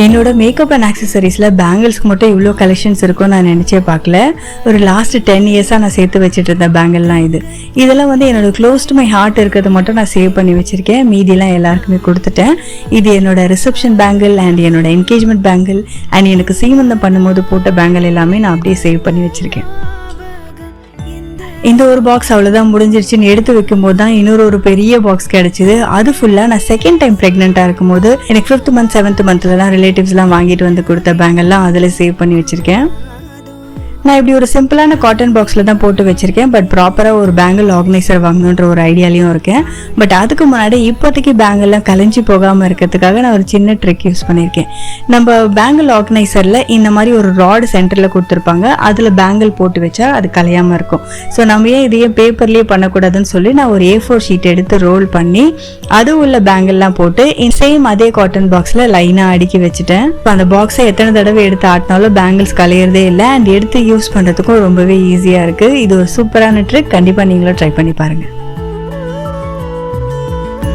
என்னோட makeup and ஆக்சசரிஸில் பேங்கிள்ஸ்க்கு மட்டும் இவ்வளோ கலெக்ஷன்ஸ் இருக்கும்னு நான் நினச்சே பார்க்கல. ஒரு லாஸ்ட் 10 இயர்ஸாக நான் சேர்த்து வச்சுட்டு இருந்தேன் பேங்கிள்லாம் இதெல்லாம் என்னோட க்ளோஸ் டு மை ஹார்ட் இருக்கிறது மட்டும் நான் சேவ் பண்ணி வச்சுருக்கேன். மீதிலாம் எல்லாருக்குமே கொடுத்துட்டேன். இது என்னோட ரிசப்ஷன் பேங்கிள் அண்ட் என்னோட என்கேஜ்மெண்ட் பேங்கிள் அண்ட் எனக்கு சீமந்தம் பண்ணும்போது போட்ட பேங்கிள் எல்லாமே நான் அப்படியே சேவ் பண்ணி வச்சுருக்கேன். இந்த ஒரு பாக்ஸ் அவ்வளோதான் முடிஞ்சிருச்சுன்னு எடுத்து வைக்கும்போது தான் இன்னொரு பெரிய பாக்ஸ் கிடைச்சிது. அது ஃபுல்லாக நான் செகண்ட் டைம் ப்ரெக்னெண்ட்டாக இருக்கும்போது எனக்கு 5th மந்த் 7th மந்த்லலாம் ரிலேட்டிவ்ஸ்லாம் வாங்கிட்டு வந்து கொடுத்த பேங்கெல்லாம் அதில் சேவ் பண்ணி வச்சுருக்கேன். நான் இப்படி ஒரு சிம்பிளான காட்டன் பாக்ஸில் தான் போட்டு வச்சுருக்கேன். பட் ப்ராப்பராக ஒரு பேங்கிள் ஆர்கனைசர் வாங்கணுன்ற ஒரு ஐடியாலையும் இருக்கேன். பட் அதுக்கு முன்னாடி இப்போதைக்கு பேங்கிள்லாம் கலைஞ்சி போகாமல் இருக்கிறதுக்காக நான் ஒரு சின்ன ட்ரிக் யூஸ் பண்ணியிருக்கேன். நம்ம பேங்கிள் ஆர்கனைசரில் இந்த மாதிரி ஒரு ராடு சென்டரில் கொடுத்துருப்பாங்க. அதில் பேங்கிள் போட்டு வச்சா அது கலையாமல் இருக்கும். ஸோ நம்ம ஏன் இதையே பேப்பர்லேயே பண்ணக்கூடாதுன்னு சொல்லி நான் ஒரு A4 ஷீட் எடுத்து ரோல் பண்ணி அது உள்ள பேங்கிள்லாம் போட்டு சேம் அதே காட்டன் பாக்ஸில் லைனாக அடுக்கி வச்சுட்டேன். அந்த பாக்ஸை எத்தனை தடவை எடுத்து ஆட்டினாலும் பேங்கிள்ஸ் கலையிறதே இல்லை. அண்ட் எடுத்து யூஸ் பண்ணுறதுக்கும் ரொம்பவே ஈஸியாக இருக்குது. இது ஒரு சூப்பரான ட்ரிக். கண்டிப்பாக நீங்களும் ட்ரை பண்ணி பாருங்கள்.